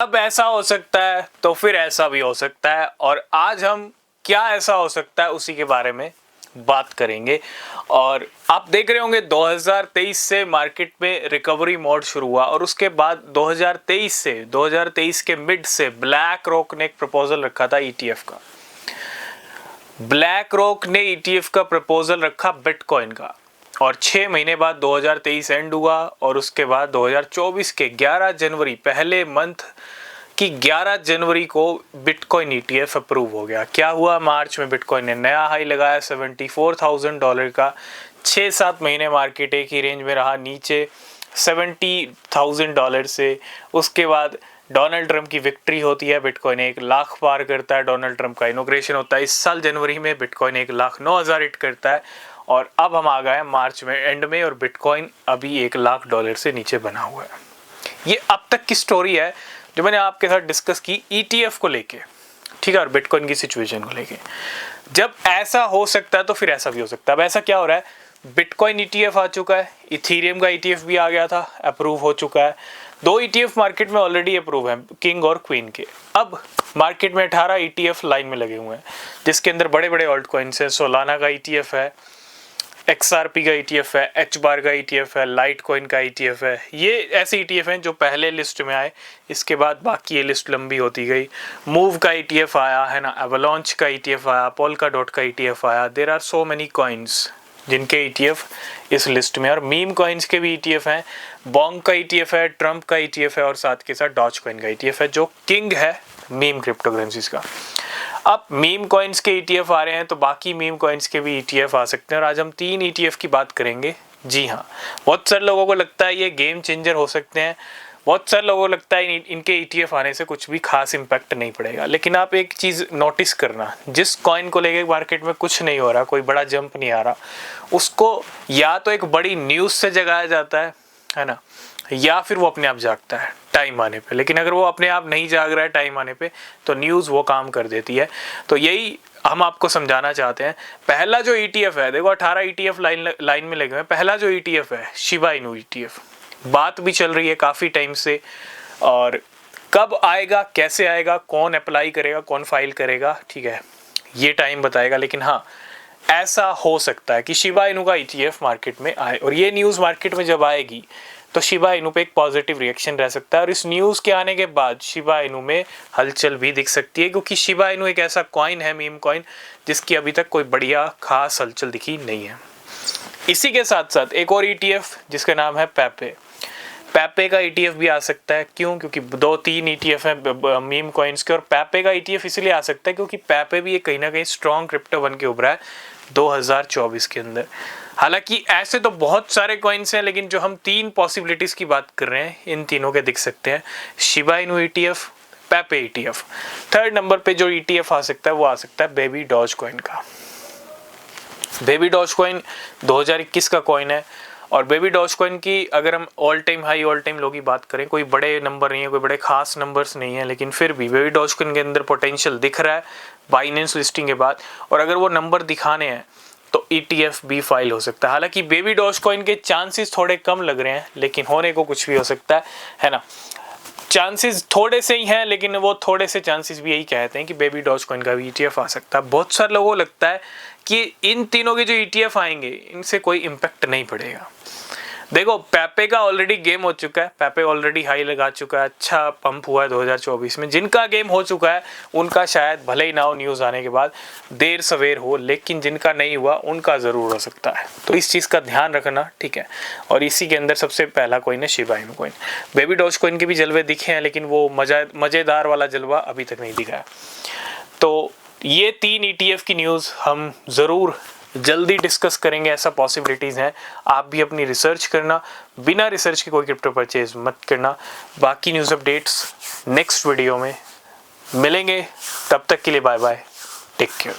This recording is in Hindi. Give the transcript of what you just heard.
अब ऐसा हो सकता है तो फिर ऐसा भी हो सकता है, और आज हम क्या ऐसा हो सकता है उसी के बारे में बात करेंगे। और आप देख रहे होंगे 2023 से मार्केट में रिकवरी मोड शुरू हुआ, और उसके बाद 2023 के मिड से ब्लैक रॉक ने एक प्रपोजल रखा था ईटीएफ का। ब्लैक रॉक ने ईटीएफ का प्रपोजल रखा बिटकॉइन का, और 6 महीने बाद 2023 एंड हुआ, और उसके बाद 2024 के 11 जनवरी पहले मंथ की 11 जनवरी को बिटकॉइन ईटीएफ अप्रूव हो गया। क्या हुआ, मार्च में बिटकॉइन ने नया हाई लगाया $74,000 का। 6-7 महीने मार्केट एक ही रेंज में रहा, नीचे $70,000 से। उसके बाद डोनाल्ड ट्रंप की विक्ट्री होती है, बिटकॉइन 1 लाख पार करता है। डोनाल्ड ट्रंप का इनॉग्रेशन होता है इस साल जनवरी में, बिटकॉइन 1,09,000 हिट करता है। और अब हम आ गए हैं मार्च में एंड में, और बिटकॉइन अभी $1 लाख से नीचे बना हुआ है। ये अब तक की स्टोरी है जो मैंने आपके साथ डिस्कस की ईटीएफ को लेके, ठीक है, और बिटकॉइन की सिचुएशन को लेके। जब ऐसा हो सकता है तो फिर ऐसा भी हो सकता है। अब ऐसा क्या हो रहा है, बिटकॉइन ईटीएफ आ चुका है, इथेरियम का ईटीएफ भी आ गया था, अप्रूव हो चुका है। 2 ईटीएफ मार्केट में ऑलरेडी अप्रूव हैं, किंग और क्वीन के। अब मार्केट में 18 ईटीएफ लाइन में लगे हुए हैं, जिसके अंदर बड़े बड़े ऑल्ट कॉइन्स हैं। सोलाना का ईटीएफ है, XRP का ETF है, HBAR का ETF है, लाइट कॉइन का ETF है। ये ऐसे ETF हैं जो पहले लिस्ट में आए, इसके बाद बाकी ये लिस्ट लंबी होती गई। मूव का ETF आया है ना, एवलांच का ETF आया, पोल्काडॉट का ETF आया। There are so many coins जिनके ETF इस लिस्ट में, और मीम कॉइन्स के भी ETF हैं। बॉन्ग का ETF है, ट्रम्प का ETF है, और साथ के साथ डॉज कॉइन का ETF है, जो किंग है मीम क्रिप्टो करेंसीज का। अब मीम कॉइन्स के ETF आ रहे हैं तो बाकी मीम कॉइन्स के भी ETF आ सकते हैं, और आज हम 3 ETF की बात करेंगे। जी हाँ, बहुत सारे लोगों को लगता है ये गेम चेंजर हो सकते हैं, बहुत सारे लोगों को लगता है इनके ETF आने से कुछ भी खास इम्पैक्ट नहीं पड़ेगा। लेकिन आप एक चीज़ नोटिस करना, जिस कॉइन को लेके मार्केट में कुछ नहीं हो रहा, कोई बड़ा जंप नहीं आ रहा, उसको या तो एक बड़ी न्यूज़ से जगाया जाता है ना, या फिर वो अपने आप जागता है टाइम आने पे। लेकिन अगर वो अपने आप नहीं जाग रहा है टाइम आने पे, तो न्यूज़ वो काम कर देती है। तो यही हम आपको समझाना चाहते हैं। पहला जो ETF है, देखो 18 ETF लाइन में लगे हुए हैं। पहला जो ETF है शिबा इनू ETF, बात भी चल रही है काफ़ी टाइम से, और कब आएगा, कैसे आएगा, कौन अप्लाई करेगा, कौन फाइल करेगा, ठीक है, ये टाइम बताएगा। लेकिन हाँ, ऐसा हो सकता है कि शिबा इनू का ETF मार्केट में आए, और ये न्यूज़ मार्केट में जब आएगी तो शिबा इनू पे एक पॉजिटिव रिएक्शन रह सकता है। और इस न्यूज़ के आने के बाद शिबा इनू में हलचल भी दिख सकती है, क्योंकि शिबा इनू एक ऐसा कॉइन है, मीम कॉइन, जिसकी अभी तक कोई बढ़िया खास हलचल दिखी नहीं है। इसी के साथ साथ एक और ETF जिसका नाम है पेपे। पेपे का ETF भी आ सकता है। क्यों? क्योंकि 2-3 ETF हैं मीम कॉइन्स के, और पेपे का ETF इसलिए आ सकता है क्योंकि पेपे भी कहीं ना कहीं स्ट्रॉन्ग क्रिप्टो बन के उभरा है 2024 के अंदर। हालांकि ऐसे तो बहुत सारे कॉइन्स हैं, लेकिन जो हम 3 पॉसिबिलिटीज़ की बात कर रहे हैं, इन तीनों के दिख सकते हैं, Shiba Inu ETF, पेपे ETF। Third number पे जो ETF आ सकता है वो आ सकता है बेबी डॉज कॉइन का। बेबी डॉज कॉइन 2021 का कॉइन है, और बेबी डॉज कॉइन की अगर हम all time high, all time low की बात करें, कोई बड़े नंबर नहीं है, कोई बड़े खास नंबर्स नहीं है, लेकिन फिर भी बेबी डॉज कॉइन के अंदर पोटेंशियल दिख रहा है बाइनेंस लिस्टिंग के बाद। और अगर वो नंबर दिखाने हैं तो ETF भी फाइल हो सकता है। हालांकि बेबी डॉज कॉइन के चांसेस थोड़े कम लग रहे हैं, लेकिन होने को कुछ भी हो सकता है ना। चांसेस थोड़े से ही हैं, लेकिन वो थोड़े से चांसेस भी यही कहते हैं कि बेबी डॉज कॉइन का भी ETF आ सकता है। बहुत सारे लोगों को लगता है कि इन तीनों के जो ETF आएंगे इनसे कोई इम्पैक्ट नहीं पड़ेगा। देखो, पेपे का ऑलरेडी गेम हो चुका है, पेपे ऑलरेडी हाई लगा चुका है, अच्छा पंप हुआ है 2024 में। जिनका गेम हो चुका है उनका शायद भले ही ना हो न्यूज़ आने के बाद, देर सवेर हो, लेकिन जिनका नहीं हुआ उनका ज़रूर हो सकता है। तो इस चीज़ का ध्यान रखना, ठीक है। और इसी के अंदर सबसे पहला कॉइन है Shiba Inu coin. Baby doge coin के भी जलवे दिखे हैं, लेकिन वो मज़ेदार वाला जलवा अभी तक नहीं दिखा है। तो ये 3 ETF की न्यूज़ हम ज़रूर जल्दी डिस्कस करेंगे, ऐसा पॉसिबिलिटीज़ हैं। आप भी अपनी रिसर्च करना, बिना रिसर्च के कोई क्रिप्टो परचेज मत करना। बाकी न्यूज़ अपडेट्स नेक्स्ट वीडियो में मिलेंगे, तब तक के लिए बाय बाय, टेक केयर।